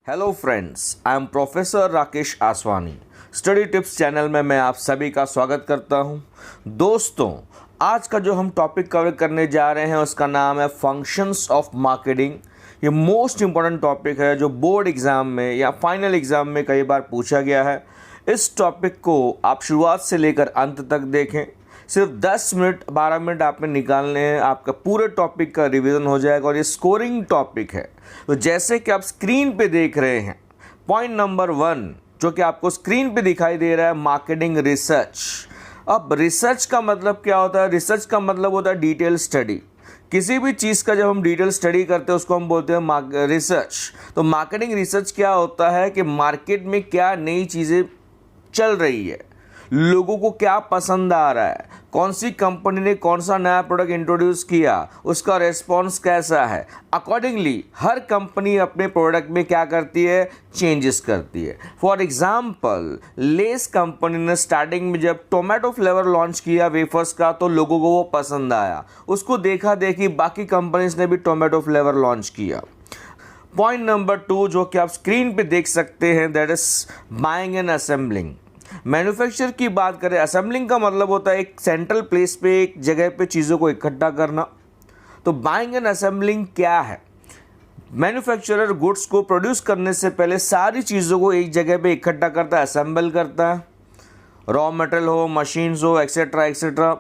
Hello friends, I am professor Rakesh Aswani. Study tips channel में मैं आप सभी का स्वागत करता हूं। दोस्तों, आज का जो हम टॉपिक कवर करने जा रहे हैं उसका नाम है फंक्शंस ऑफ मार्केटिंग। ये मोस्ट इंपॉर्टेंट टॉपिक है जो बोर्ड एग्ज़ाम में या फाइनल एग्ज़ाम में कई बार पूछा गया है। इस टॉपिक को आप शुरुआत से लेकर अंत तक देखें। सिर्फ 10 मिनट 12 मिनट आपने निकालने हैं, आपका पूरे टॉपिक का रिवीजन हो जाएगा और ये स्कोरिंग टॉपिक है। तो जैसे कि आप स्क्रीन पे देख रहे हैं, पॉइंट नंबर 1 जो कि आपको स्क्रीन पे दिखाई दे रहा है, मार्केटिंग रिसर्च। अब रिसर्च का मतलब क्या होता है? रिसर्च का मतलब होता है डिटेल स्टडी। किसी भी चीज़ का जब हम डिटेल स्टडी करते हैं उसको हम बोलते हैं रिसर्च। तो मार्केटिंग रिसर्च क्या होता है कि मार्केट में क्या नई चीज़ें चल रही है, लोगों को क्या पसंद आ रहा है, कौन सी कंपनी ने कौन सा नया प्रोडक्ट इंट्रोड्यूस किया, उसका रेस्पॉन्स कैसा है। अकॉर्डिंगली हर कंपनी अपने प्रोडक्ट में क्या करती है, चेंजेस करती है। फॉर एग्जांपल, लेस कंपनी ने स्टार्टिंग में जब टोमेटो फ्लेवर लॉन्च किया वेफर्स का तो लोगों को वो पसंद आया। उसको देखा देखी बाकी कंपनीज ने भी टोमेटो फ्लेवर लॉन्च किया। पॉइंट नंबर 2 जो कि आप स्क्रीन पे देख सकते हैं, that is buying and assembling. Manufacture की बात करें, असेंबलिंग का मतलब होता है एक सेंट्रल प्लेस पे, एक जगह पे चीज़ों को इकट्ठा करना। तो बाइंग एंड असेंबलिंग क्या है? मैन्युफैक्चरर गुड्स को प्रोड्यूस करने से पहले सारी चीज़ों को एक जगह पे इकट्ठा करता है, असेंबल करता है। रॉ मटेरियल हो, मशीन्स हो, एक्सेट्रा एक्सेट्रा,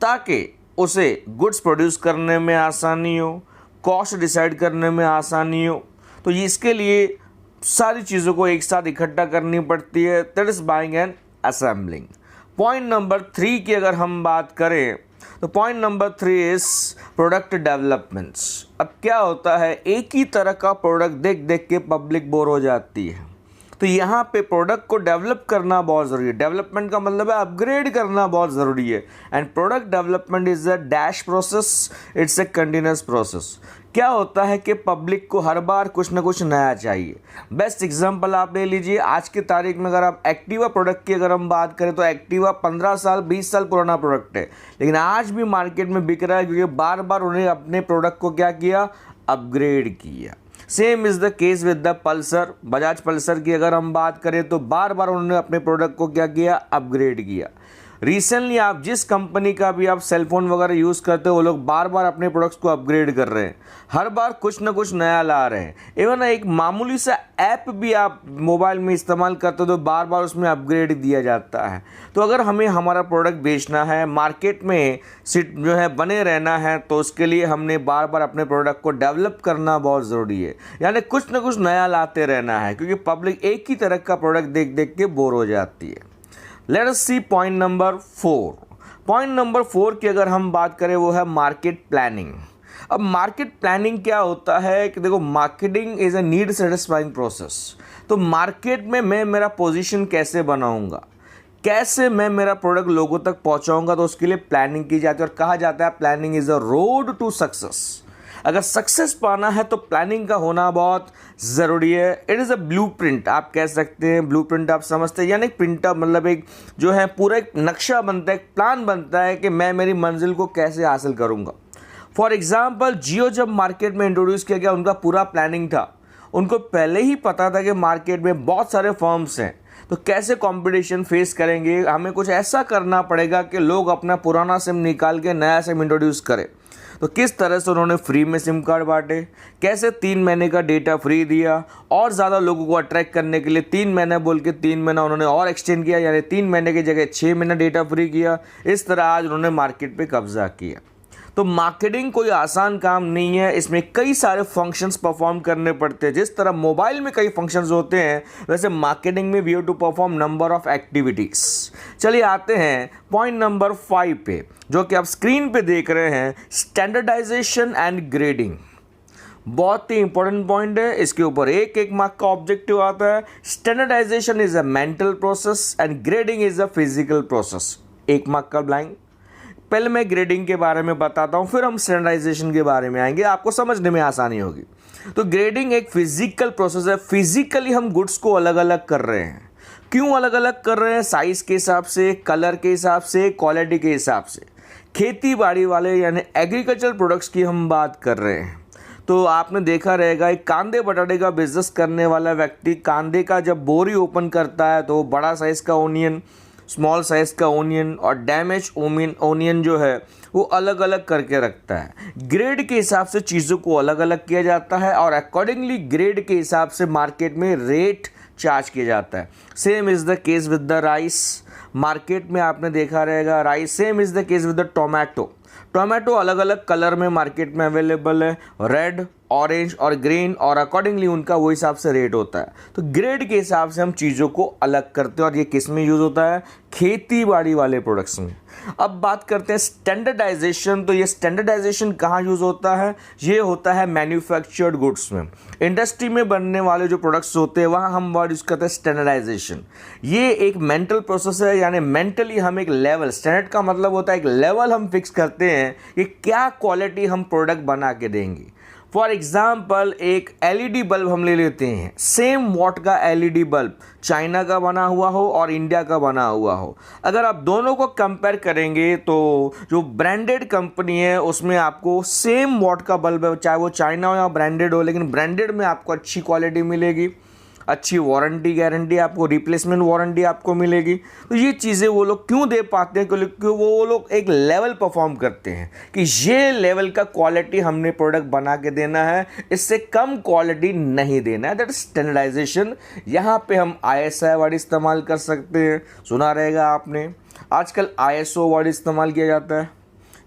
ताकि उसे गुड्स प्रोड्यूस करने में आसानी हो, कॉस्ट डिसाइड करने में आसानी हो। तो इसके लिए सारी चीज़ों को एक साथ इकट्ठा करनी पड़ती है, that is buying and assembling. Point number 3 की अगर हम बात करें तो point number 3 is product developments. अब क्या होता है, एक ही तरह का प्रोडक्ट देख देख के पब्लिक बोर हो जाती है। तो यहाँ पे प्रोडक्ट को डेवलप करना बहुत ज़रूरी है। डेवलपमेंट का मतलब है अपग्रेड करना बहुत ज़रूरी है। And product development is a dash process, it's a continuous process. क्या होता है कि पब्लिक को हर बार कुछ ना कुछ नया चाहिए। बेस्ट एग्जांपल आप ले लीजिए, आज की तारीख में अगर आप एक्टिवा प्रोडक्ट की अगर हम बात करें तो एक्टिवा 15 साल 20 साल पुराना प्रोडक्ट है, लेकिन आज भी मार्केट में बिक रहा है क्योंकि बार बार उन्हें अपने प्रोडक्ट को क्या किया, अपग्रेड किया। Same is the case with the Pulsar. Bajaj Pulsar की अगर हम बात करें तो बार बार उन्होंने अपने प्रोडक्ट को क्या किया, अपग्रेड किया। रिसेंटली आप जिस कंपनी का भी आप सेलफोन वगैरह यूज़ करते हो वो लोग बार बार अपने प्रोडक्ट्स को अपग्रेड कर रहे हैं, हर बार कुछ ना कुछ नया ला रहे हैं। इवन एक मामूली सा ऐप भी आप मोबाइल में इस्तेमाल करते हो तो बार बार उसमें अपग्रेड दिया जाता है। तो अगर हमें हमारा प्रोडक्ट बेचना है, मार्केट में सिट जो है बने रहना है, तो उसके लिए हमने बार बार अपने प्रोडक्ट को डेवलप करना बहुत ज़रूरी है। यानी कुछ ना कुछ नया लाते रहना है, क्योंकि पब्लिक एक ही तरह का प्रोडक्ट देख देख के बोर हो जाती है। Let us see point number 4। Point number 4 की अगर हम बात करें वो है मार्केट प्लानिंग। अब मार्केट प्लानिंग क्या होता है कि देखो, marketing is a need satisfying process. तो मार्केट में मैं मेरा पोजीशन कैसे बनाऊंगा, कैसे मैं मेरा प्रोडक्ट लोगों तक पहुंचाऊंगा, तो उसके लिए प्लानिंग की जाती है। और कहा जाता है planning is a road to success. अगर सक्सेस पाना है तो प्लानिंग का होना बहुत ज़रूरी है। इट इज़ अ ब्लूप्रिंट, आप कह सकते हैं। ब्लूप्रिंट आप समझते हैं, यानी प्रिंटर मतलब एक जो है पूरा एक नक्शा बनता है, एक प्लान बनता है कि मैं मेरी मंजिल को कैसे हासिल करूंगा। फॉर एग्जाम्पल, जियो जब मार्केट में इंट्रोड्यूस किया गया, उनका पूरा प्लानिंग था। उनको पहले ही पता था कि मार्केट में बहुत सारे फर्म्स हैं, तो कैसे कंपटीशन फेस करेंगे, हमें कुछ ऐसा करना पड़ेगा कि लोग अपना पुराना सिम निकाल के नया सिम इंट्रोड्यूस करें। तो किस तरह से उन्होंने फ्री में सिम कार्ड बांटे, कैसे 3 महीने का डेटा फ्री दिया, और ज़्यादा लोगों को अट्रैक्ट करने के लिए 3 महीने बोल के 3 महीना उन्होंने और एक्सटेंड किया, यानी 3 महीने की जगह 6 महीना डेटा फ्री किया। इस तरह आज उन्होंने मार्केट पे कब्जा किया। तो मार्केटिंग कोई आसान काम नहीं है, इसमें कई सारे फंक्शंस परफॉर्म करने पड़ते हैं। जिस तरह मोबाइल में कई फंक्शंस होते हैं, वैसे मार्केटिंग में we have to perform number of activities. चलिए आते हैं पॉइंट नंबर 5 पे, जो कि आप स्क्रीन पे देख रहे हैं, स्टैंडर्डाइजेशन एंड ग्रेडिंग। बहुत ही इंपॉर्टेंट पॉइंट है, इसके ऊपर एक एक मार्क का ऑब्जेक्टिव आता है। Standardisation is a mental process and grading is a physical process. 1 mark का ब्लैंक। पहले मैं ग्रेडिंग के बारे में बताता हूँ, फिर हम स्टैंडर्डाइजेशन के बारे में आएंगे, आपको समझने में आसानी होगी। तो ग्रेडिंग एक फिजिकल प्रोसेस है। फिजिकली हम गुड्स को अलग अलग कर रहे हैं। क्यों अलग अलग कर रहे हैं? साइज़ के हिसाब से, कलर के हिसाब से, क्वालिटी के हिसाब से। खेती बाड़ी वाले यानी एग्रीकल्चर प्रोडक्ट्स की हम बात कर रहे हैं। तो आपने देखा रहेगा एक कांदे बटाटे का बिजनेस करने वाला व्यक्ति कांदे का जब बोरी ओपन करता है तो बड़ा साइज़ का ओनियन, स्मॉल साइज़ का ओनियन और डैमेज ओनियन जो है वो अलग अलग करके रखता है। ग्रेड के हिसाब से चीज़ों को अलग अलग किया जाता है और अकॉर्डिंगली ग्रेड के हिसाब से मार्केट में रेट चार्ज किया जाता है। Same is the case with the rice. Market में आपने देखा रहेगा rice, same is the case with the tomato. Tomato अलग अलग कलर में मार्केट में अवेलेबल है, रेड, ऑरेंज और ग्रीन, और अकॉर्डिंगली उनका वो हिसाब से रेट होता है। तो ग्रेड के हिसाब से हम चीज़ों को अलग करते हैं और ये किस में यूज़ होता है? खेती बाड़ी वाले प्रोडक्ट्स में। अब बात करते हैं स्टैंडर्डाइजेशन। तो ये स्टैंडर्डाइजेशन कहाँ यूज़ होता है? ये होता है मैन्युफैक्चर्ड गुड्स में। इंडस्ट्री में बनने वाले जो प्रोडक्ट्स होते हैं वहाँ हम वर्ड यूज़ करते हैं स्टैंडर्डाइजेशन। ये एक मेंटल प्रोसेस है, यानी मेंटली हम एक लेवल, स्टैंडर्ड का मतलब होता है एक लेवल हम फिक्स करते हैं कि क्या क्वालिटी हम प्रोडक्ट बना के देंगे। फॉर एग्जाम्पल एक एलईडी बल्ब हम ले लेते हैं, सेम वॉट का एलईडी बल्ब चाइना का बना हुआ हो और इंडिया का बना हुआ हो। अगर आप दोनों को कंपेयर करेंगे तो जो ब्रांडेड कंपनी है उसमें आपको सेम वॉट का बल्ब है, चाहे वो चाइना हो या ब्रांडेड हो, लेकिन ब्रांडेड में आपको अच्छी क्वालिटी मिलेगी, अच्छी वारंटी गारंटी, आपको रिप्लेसमेंट वारंटी आपको मिलेगी। तो ये चीज़ें वो लोग क्यों दे पाते हैं? क्योंकि वो लोग एक लेवल परफॉर्म करते हैं कि ये लेवल का क्वालिटी हमने प्रोडक्ट बना के देना है, इससे कम क्वालिटी नहीं देना है। That standardisation. यहाँ पे हम ISI वर्ड इस्तेमाल कर सकते हैं, सुना रहेगा आपने। आजकल ISO वर्ड इस्तेमाल किया जाता है,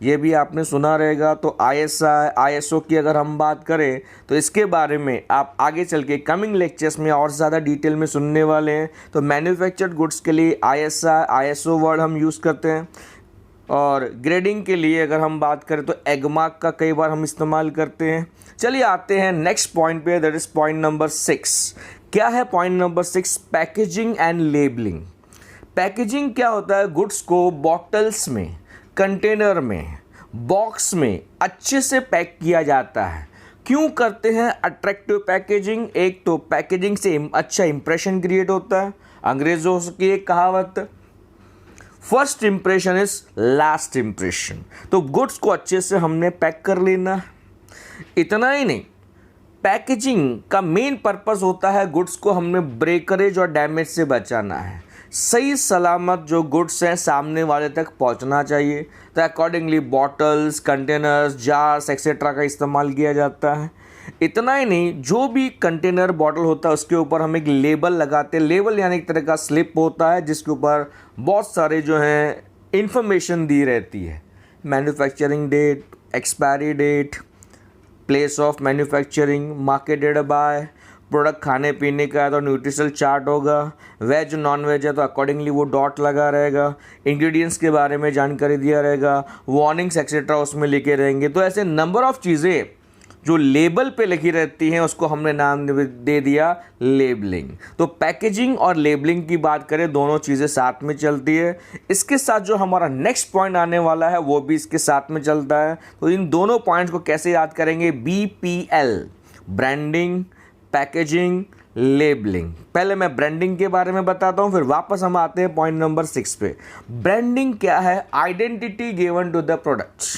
ये भी आपने सुना रहेगा। तो ISO की अगर हम बात करें तो इसके बारे में आप आगे चल के कमिंग लेक्चर्स में और ज़्यादा डिटेल में सुनने वाले हैं। तो मैन्युफैक्चर्ड गुड्स के लिए ISO वर्ड हम यूज़ करते हैं, और ग्रेडिंग के लिए अगर हम बात करें तो एगमार्क का कई बार हम इस्तेमाल करते हैं। चलिए आते हैं नेक्स्ट पॉइंट पे, दैट इज़ पॉइंट नंबर 6। क्या है point number 6? Packaging and labelling. Packaging क्या होता है? गुड्स को बॉटल्स में, कंटेनर में, बॉक्स में अच्छे से पैक किया जाता है। क्यों करते हैं अट्रैक्टिव पैकेजिंग? एक तो पैकेजिंग से अच्छा इंप्रेशन क्रिएट होता है। अंग्रेज़ों की एक कहावत, first impression is last impression. तो गुड्स को अच्छे से हमने पैक कर लेना है। इतना ही नहीं, पैकेजिंग का मेन पर्पस होता है गुड्स को हमने ब्रेकरेज और डैमेज से बचाना है। सही सलामत जो गुड्स हैं सामने वाले तक पहुंचना चाहिए। तो accordingly bottles, containers, jars etcetera का इस्तेमाल किया जाता है। इतना ही नहीं, जो भी कंटेनर बॉटल होता है उसके ऊपर हम एक लेबल लगाते हैं। लेबल यानी एक तरह का स्लिप होता है जिसके ऊपर बहुत सारे जो हैं इंफॉर्मेशन दी रहती है। Manufacturing date, expiry date, place of manufacturing, marketed by, product खाने पीने का है तो न्यूट्रिशनल चार्ट होगा, वेज नॉन वेज है तो अकॉर्डिंगली वो डॉट लगा रहेगा, इंग्रेडिएंट्स के बारे में जानकारी दिया रहेगा, वार्निंग्स एक्सेट्रा उसमें लिखे रहेंगे। तो ऐसे नंबर ऑफ चीज़ें जो लेबल पे लिखी रहती हैं उसको हमने नाम दे दिया लेबलिंग। तो पैकेजिंग और लेबलिंग की बात करें, दोनों चीज़ें साथ में चलती है। इसके साथ जो हमारा नेक्स्ट पॉइंट आने वाला है वो भी इसके साथ में चलता है। तो इन दोनों पॉइंट्स को कैसे याद करेंगे? BPL, branding, packaging, labelling. पहले मैं ब्रांडिंग के बारे में बताता हूं, फिर वापस हम आते हैं पॉइंट नंबर 6 पे। ब्रांडिंग क्या है? Identity given to the products.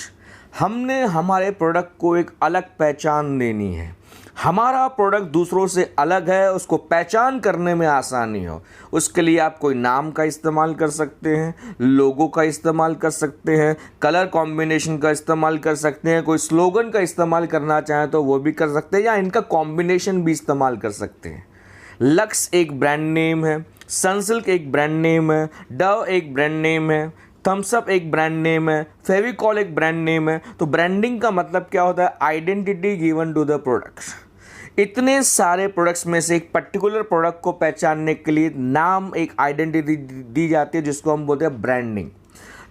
हमने हमारे प्रोडक्ट को एक अलग पहचान देनी है। हमारा प्रोडक्ट दूसरों से अलग है, उसको पहचान करने में आसानी हो, उसके लिए आप कोई नाम का इस्तेमाल कर सकते हैं, लोगो का इस्तेमाल कर सकते हैं, कलर कॉम्बिनेशन का इस्तेमाल कर सकते हैं, कोई स्लोगन का इस्तेमाल करना चाहें तो वो भी कर सकते हैं, या इनका कॉम्बिनेशन भी इस्तेमाल कर सकते हैं। लक्स एक ब्रांड नेम है, सनसिल्क एक ब्रांड नेम है, डव एक ब्रांड नेम है, थम्स अप एक ब्रांड नेम है, फेविकॉल एक ब्रांड नेम है। तो ब्रांडिंग का मतलब क्या होता है? Identity given to the products. इतने सारे प्रोडक्ट्स में से एक पर्टिकुलर प्रोडक्ट को पहचानने के लिए नाम, एक आइडेंटिटी दी जाती है जिसको हम बोलते हैं ब्रांडिंग।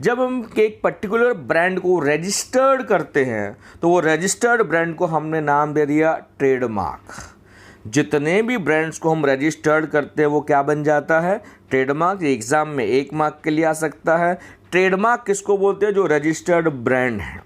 जब हम एक पर्टिकुलर ब्रांड को रजिस्टर्ड करते हैं तो वो रजिस्टर्ड ब्रांड को हमने नाम दे दिया ट्रेडमार्क। जितने भी ब्रांड्स को हम रजिस्टर्ड करते हैं वो क्या बन जाता है? ट्रेडमार्क। एग्जाम में 1 मार्क के लिए आ सकता है। ट्रेडमार्क किसको बोलते हैं? जो रजिस्टर्ड ब्रांड है।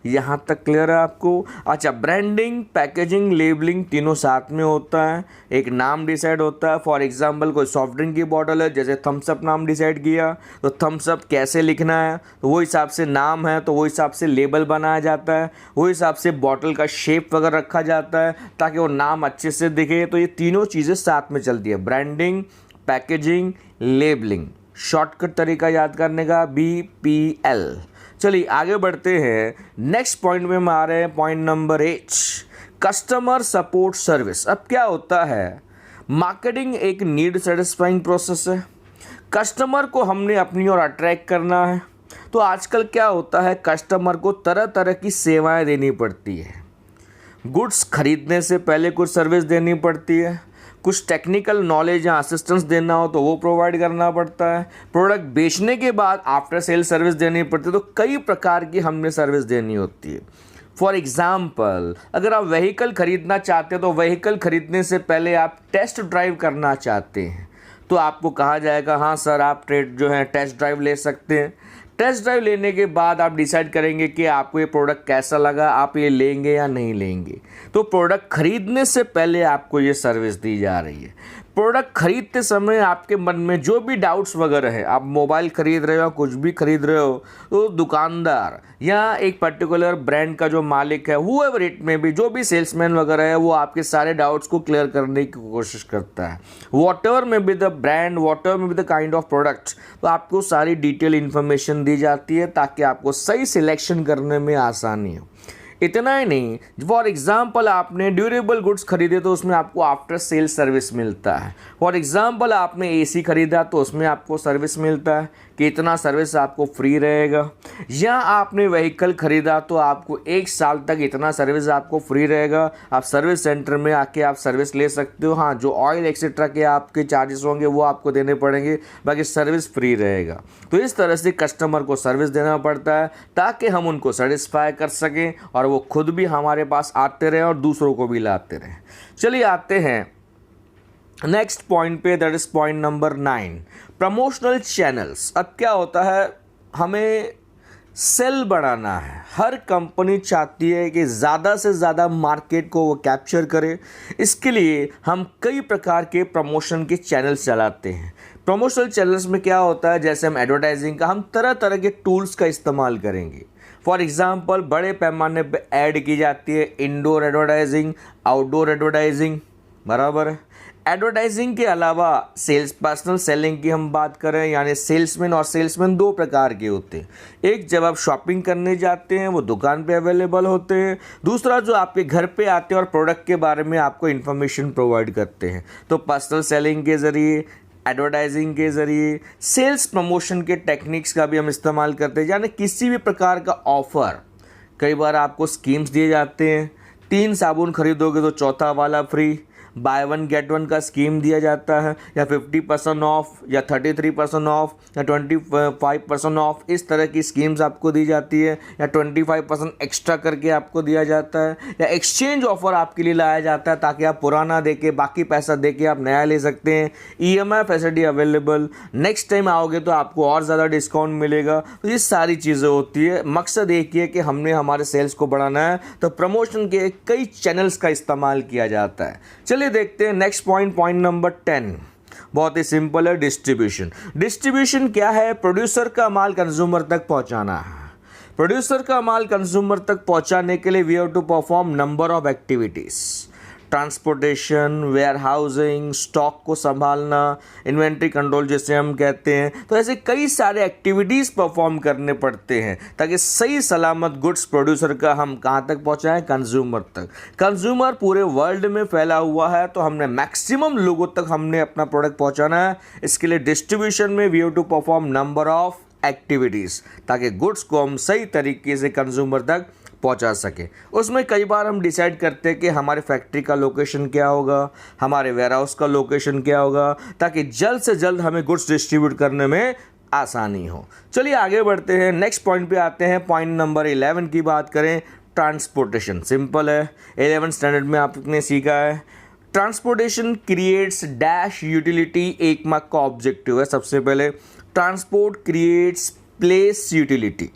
यहाँ तक क्लियर है आपको? अच्छा, ब्रांडिंग, पैकेजिंग, लेबलिंग तीनों साथ में होता है। एक नाम डिसाइड होता है। फॉर एग्जांपल कोई सॉफ्ट ड्रिंक की बॉटल है, जैसे थम्स अप नाम डिसाइड किया तो थम्स अप कैसे लिखना है, तो वो हिसाब से नाम है, तो वो हिसाब से लेबल बनाया जाता है, वो हिसाब से बॉटल का शेप वगैरह रखा जाता है ताकि वो नाम अच्छे से दिखे। तो ये तीनों चीज़ें साथ में चलती है, ब्रांडिंग, पैकेजिंग, लेबलिंग। शॉर्टकट तरीका याद करने का, BPL। चलिए आगे बढ़ते हैं। नेक्स्ट पॉइंट में हम आ रहे हैं, point number 8, customer support service. अब क्या होता है, मार्केटिंग एक नीड सेटिस्फाइंग प्रोसेस है। कस्टमर को हमने अपनी ओर अट्रैक्ट करना है, तो आजकल क्या होता है, कस्टमर को तरह तरह की सेवाएं देनी पड़ती है। गुड्स खरीदने से पहले कुछ सर्विस देनी पड़ती है, कुछ टेक्निकल नॉलेज या असिस्टेंस देना हो तो वो प्रोवाइड करना पड़ता है, प्रोडक्ट बेचने के बाद आफ्टर सेल सर्विस देनी पड़ती है। तो कई प्रकार की हमने सर्विस देनी होती है। फॉर एग्ज़ाम्पल, अगर आप व्हीकल खरीदना चाहते हो तो व्हीकल खरीदने से पहले आप टेस्ट ड्राइव करना चाहते हैं, तो आपको कहा जाएगा हाँ सर आप टेस्ट ड्राइव ले सकते हैं। टेस्ट ड्राइव लेने के बाद आप डिसाइड करेंगे कि आपको ये प्रोडक्ट कैसा लगा, आप ये लेंगे या नहीं लेंगे। तो प्रोडक्ट खरीदने से पहले आपको ये सर्विस दी जा रही है। प्रोडक्ट खरीदते समय आपके मन में जो भी डाउट्स वगैरह है, आप मोबाइल खरीद रहे हो, कुछ भी खरीद रहे हो, तो दुकानदार या एक पर्टिकुलर ब्रांड का जो मालिक है, हुएवर इट में भी, जो भी सेल्समैन वगैरह है, वो आपके सारे डाउट्स को क्लियर करने की कोशिश करता है। वॉटएवर में भी द ब्रांड, वॉटएवर में भी द काइंड ऑफ प्रोडक्ट, तो आपको सारी डिटेल इन्फॉर्मेशन दी जाती है ताकि आपको सही सिलेक्शन करने में आसानी हो। इतना ही नहीं, फॉर एग्जाम्पल आपने ड्यूरेबल गुड्स खरीदे तो उसमें आपको आफ्टर सेल सर्विस मिलता है। फॉर एग्जाम्पल आपने AC खरीदा तो उसमें आपको सर्विस मिलता है कि इतना सर्विस आपको फ्री रहेगा। या आपने व्हीकल खरीदा तो आपको 1 साल तक इतना सर्विस आपको फ्री रहेगा। आप सर्विस सेंटर में आके आप सर्विस ले सकते हो। हाँ, जो ऑयल एक्सेट्रा के आपके चार्जेस होंगे वो आपको देने पड़ेंगे, बाकी सर्विस फ्री रहेगा। तो इस तरह से कस्टमर को सर्विस देना पड़ता है ताकि हम उनको सेटिस्फाई कर सकें और वो खुद भी हमारे पास आते रहें और दूसरों को भी लाते रहें। चलिए आते हैं नेक्स्ट पॉइंट पे, that is point number 9, promotional channels. अब क्या होता है, हमें सेल बढ़ाना है। हर कंपनी चाहती है कि ज़्यादा से ज़्यादा मार्केट को वो कैप्चर करे। इसके लिए हम कई प्रकार के प्रमोशन के चैनल्स चलाते हैं। प्रमोशनल चैनल्स में क्या होता है, जैसे हम एडवर्टाइजिंग का, हम तरह तरह के टूल्स का इस्तेमाल करेंगे। फॉर एग्जाम्पल बड़े पैमाने पे ऐड की जाती है, इंडोर एडवर्टाइजिंग, आउटडोर एडवर्टाइजिंग, बराबर है। एडवर्टाइजिंग के अलावा सेल्स, पर्सनल सेलिंग की हम बात करें, यानी सेल्समैन और सेल्समैन 2 प्रकार के होते हैं। एक जब आप शॉपिंग करने जाते हैं वो दुकान पे अवेलेबल होते हैं, दूसरा जो आपके घर पे आते हैं और प्रोडक्ट के बारे में आपको इन्फॉर्मेशन प्रोवाइड करते हैं। तो पर्सनल सेलिंग के ज़रिए, एडवर्टाइजिंग के ज़रिए, सेल्स प्रमोशन के टेक्निक्स का भी हम इस्तेमाल करते हैं। यानी किसी भी प्रकार का ऑफ़र, कई बार आपको स्कीम्स दिए जाते हैं, 3 साबुन खरीदोगे तो चौथा वाला फ्री, बाय 1 गेट 1 का स्कीम दिया जाता है, या 50% ऑफ, या 33% ऑफ, या 25% ऑफ, इस तरह की स्कीम्स आपको दी जाती है। या 25% एक्स्ट्रा करके आपको दिया जाता है, या एक्सचेंज ऑफर आपके लिए लाया जाता है ताकि आप पुराना देके बाकी पैसा देके आप नया ले सकते हैं। EMI facility available, next time आओगे तो आपको और ज़्यादा डिस्काउंट मिलेगा। तो ये सारी चीज़ें होती है। मकसद एक ही है कि हमने हमारे सेल्स को बढ़ाना है, तो प्रमोशन के कई चैनल्स का इस्तेमाल किया जाता है। चलिए देखते हैं नेक्स्ट पॉइंट, पॉइंट नंबर 10, बहुत ही सिंपल है, डिस्ट्रीब्यूशन। डिस्ट्रीब्यूशन क्या है, प्रोड्यूसर का माल कंज्यूमर तक पहुंचाना है। प्रोड्यूसर का माल कंज्यूमर तक पहुंचाने के लिए we have to perform number of activities, transportation, warehousing, stock को संभालना, इन्वेंट्री कंट्रोल जिसे हम कहते हैं। तो ऐसे कई सारे एक्टिविटीज़ परफॉर्म करने पड़ते हैं ताकि सही सलामत गुड्स प्रोड्यूसर का हम कहाँ तक पहुँचाएं, कंज्यूमर तक। कंज्यूमर पूरे वर्ल्ड में फैला हुआ है, तो हमने मैक्सिमम लोगों तक हमने अपना प्रोडक्ट पहुँचाना है। इसके लिए डिस्ट्रीब्यूशन में we have to perform number of activities ताकि गुड्स को हम सही तरीके से कंज्यूमर तक पहुंचा सके। उसमें कई बार हम डिसाइड करते हैं कि हमारे फैक्ट्री का लोकेशन क्या होगा, हमारे वेयरहाउस का लोकेशन क्या होगा, ताकि जल्द से जल्द हमें गुड्स डिस्ट्रीब्यूट करने में आसानी हो। चलिए आगे बढ़ते हैं, नेक्स्ट पॉइंट पे आते हैं। पॉइंट नंबर 11 की बात करें, ट्रांसपोर्टेशन। सिंपल है, 11th स्टैंडर्ड में आपने सीखा है। Transportation creates dash utility, 1 mark का ऑब्जेक्टिव है। सबसे पहले transport creates place utility.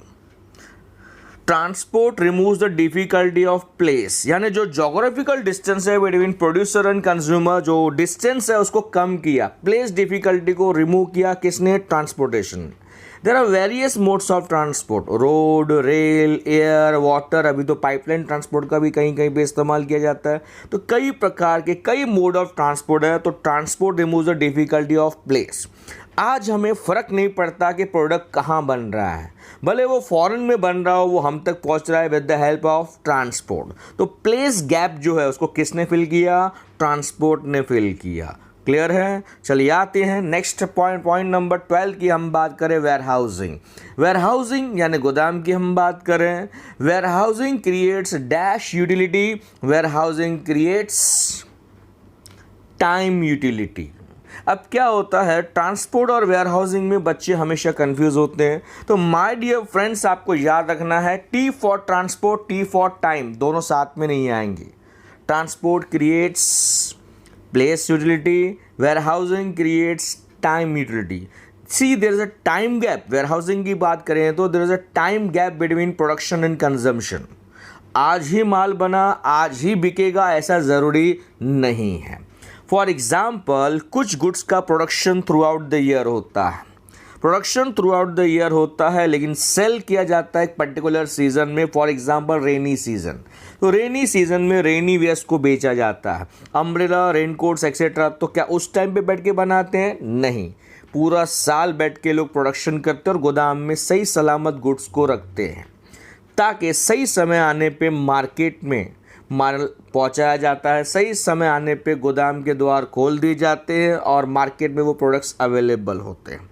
Transport removes the difficulty of place, यानी जो जोग्राफिकल डिस्टेंस है बिटवीन प्रोड्यूसर एंड कंज्यूमर, जो डिस्टेंस है उसको कम किया, प्लेस डिफिकल्टी को रिमूव किया किसने? Transportation. There are various modes of transport, road, rail, air, water, अभी तो पाइपलाइन ट्रांसपोर्ट का भी कहीं कहीं पे इस्तेमाल किया जाता है। तो कई प्रकार के कई मोड ऑफ ट्रांसपोर्ट है। तो transport removes the difficulty of place. आज हमें फ़र्क नहीं पड़ता कि प्रोडक्ट कहाँ बन रहा है, भले वो फॉरेन में बन रहा हो, वो हम तक पहुँच रहा है with the help of transport. तो प्लेस गैप जो है उसको किसने फिल किया? ट्रांसपोर्ट ने फिल किया। क्लियर है? चलिए आते हैं नेक्स्ट पॉइंट नंबर 12 की हम बात करें, वेयर हाउसिंग। वेयर हाउसिंग यानी गोदाम की हम बात करें। Warehousing creates dash utility, warehousing creates time utility. अब क्या होता है, ट्रांसपोर्ट और वेयर हाउसिंग में बच्चे हमेशा कंफ्यूज होते हैं। तो माय डियर फ्रेंड्स, आपको याद रखना है T for transport, T for time, दोनों साथ में नहीं आएंगे। Transport creates place utility, warehousing creates time utility. See there is a time gap. Warehousing की बात करें तो there is a time gap between production and consumption. आज ही माल बना आज ही बिकेगा ऐसा ज़रूरी नहीं है। फॉर एग्जाम्पल, कुछ गुड्स का production through out the year होता है, production through out the year होता है, लेकिन सेल किया जाता है एक पर्टिकुलर सीजन में। फॉर एग्जाम्पल रेनी सीजन, तो रेनी सीजन में रेनी वेयर्स को बेचा जाता है, अम्ब्रेला, रेनकोट्स एक्सेट्रा। तो क्या उस टाइम पे बैठ के बनाते हैं? नहीं, पूरा साल बैठ के लोग प्रोडक्शन करते हैं और गोदाम में सही सलामत गुड्स को रखते हैं, ताकि सही समय आने पे मार्केट में माल पहुंचाया जाता है, सही समय आने पे गोदाम के द्वार खोल दिए जाते हैं और मार्केट में वो प्रोडक्ट्स अवेलेबल होते हैं।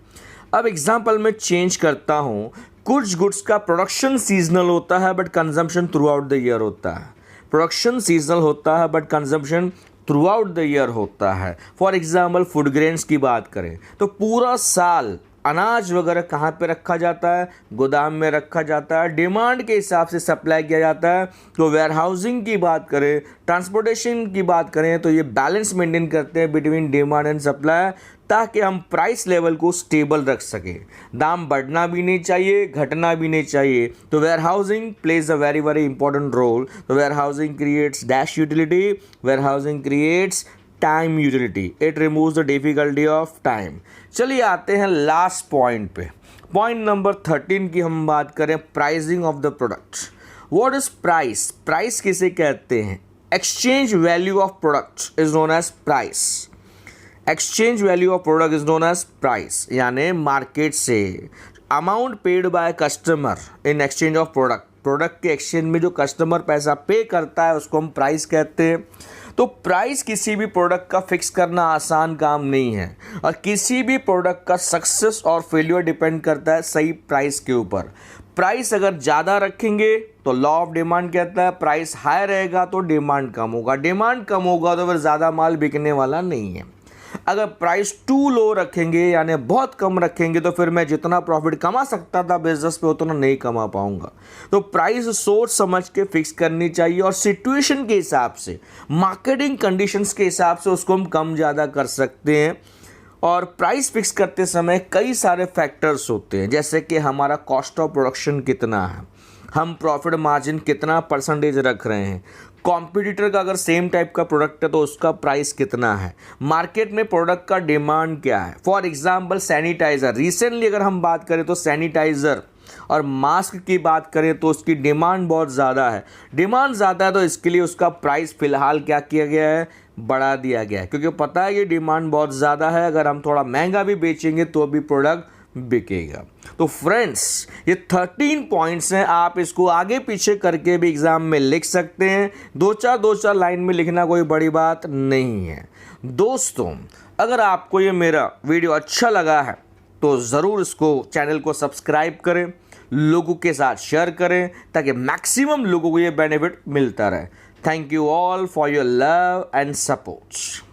अब एग्जांपल में चेंज करता हूँ, कुछ गुड्स का प्रोडक्शन सीजनल होता है but consumption through out the year होता है। प्रोडक्शन सीजनल होता है but consumption through out the year होता है। फॉर एग्जाम्पल फूड ग्रेन्स की बात करें तो पूरा साल अनाज वगैरह कहाँ पे रखा जाता है? गोदाम में रखा जाता है, डिमांड के हिसाब से सप्लाई किया जाता है। तो वेयर हाउसिंग की बात करें, ट्रांसपोर्टेशन की बात करें तो ये बैलेंस मेंटेन करते हैं बिटवीन डिमांड एंड सप्लाई, ताकि हम प्राइस लेवल को स्टेबल रख सकें। दाम बढ़ना भी नहीं चाहिए, घटना भी नहीं चाहिए। तो warehousing plays a very very important role. तो warehousing creates dash utility, warehousing creates time utility, it removes the difficulty of time. चलिए आते हैं लास्ट पॉइंट पे। पॉइंट नंबर 13 की हम बात करें, pricing of the product. What is price? Price किसे कहते हैं? Exchange value of product is known as price. Exchange value of product is known as price, यानी मार्केट से amount paid by customer in exchange of product, product के exchange में जो customer पैसा पे करता है उसको हम प्राइस कहते हैं। तो प्राइस किसी भी प्रोडक्ट का फिक्स करना आसान काम नहीं है और किसी भी प्रोडक्ट का सक्सेस और फेल्यूर डिपेंड करता है सही प्राइस के ऊपर। प्राइस अगर ज़्यादा रखेंगे तो लॉ ऑफ डिमांड कहता है प्राइस हाई रहेगा तो डिमांड कम होगा, डिमांड कम होगा तो फिर ज़्यादा माल बिकने वाला नहीं है। अगर प्राइस टू लो रखेंगे यानी बहुत कम रखेंगे तो फिर मैं जितना प्रॉफिट कमा सकता था बिजनेस पे उतना नहीं कमा पाऊंगा। तो प्राइस सोच समझ के फिक्स करनी चाहिए और सिचुएशन के हिसाब से, मार्केटिंग कंडीशंस के हिसाब से उसको हम कम ज़्यादा कर सकते हैं। और प्राइस फिक्स करते समय कई सारे फैक्टर्स होते हैं, जैसे कि हमारा कॉस्ट ऑफ प्रोडक्शन कितना है, हम प्रॉफिट मार्जिन कितना परसेंटेज रख रहे हैं, कॉम्पिटिटर का अगर सेम टाइप का प्रोडक्ट है तो उसका प्राइस कितना है, मार्केट में प्रोडक्ट का डिमांड क्या है। फॉर एग्जांपल सैनिटाइज़र, रिसेंटली अगर हम बात करें तो सैनिटाइज़र और मास्क की बात करें तो उसकी डिमांड बहुत ज़्यादा है। डिमांड ज़्यादा है तो इसके लिए उसका प्राइस फ़िलहाल क्या किया गया है? बढ़ा दिया गया है, क्योंकि पता है कि डिमांड बहुत ज़्यादा है, अगर हम थोड़ा महंगा भी बेचेंगे तो भी प्रोडक्ट बिकेगा। तो फ्रेंड्स ये 13 पॉइंट्स हैं, आप इसको आगे पीछे करके भी एग्जाम में लिख सकते हैं। दो चार लाइन में लिखना कोई बड़ी बात नहीं है। दोस्तों अगर आपको ये मेरा वीडियो अच्छा लगा है तो ज़रूर इसको चैनल को सब्सक्राइब करें, लोगों के साथ शेयर करें ताकि मैक्सिमम लोगों को ये बेनिफिट मिलता रहे। Thank you all for your love and support.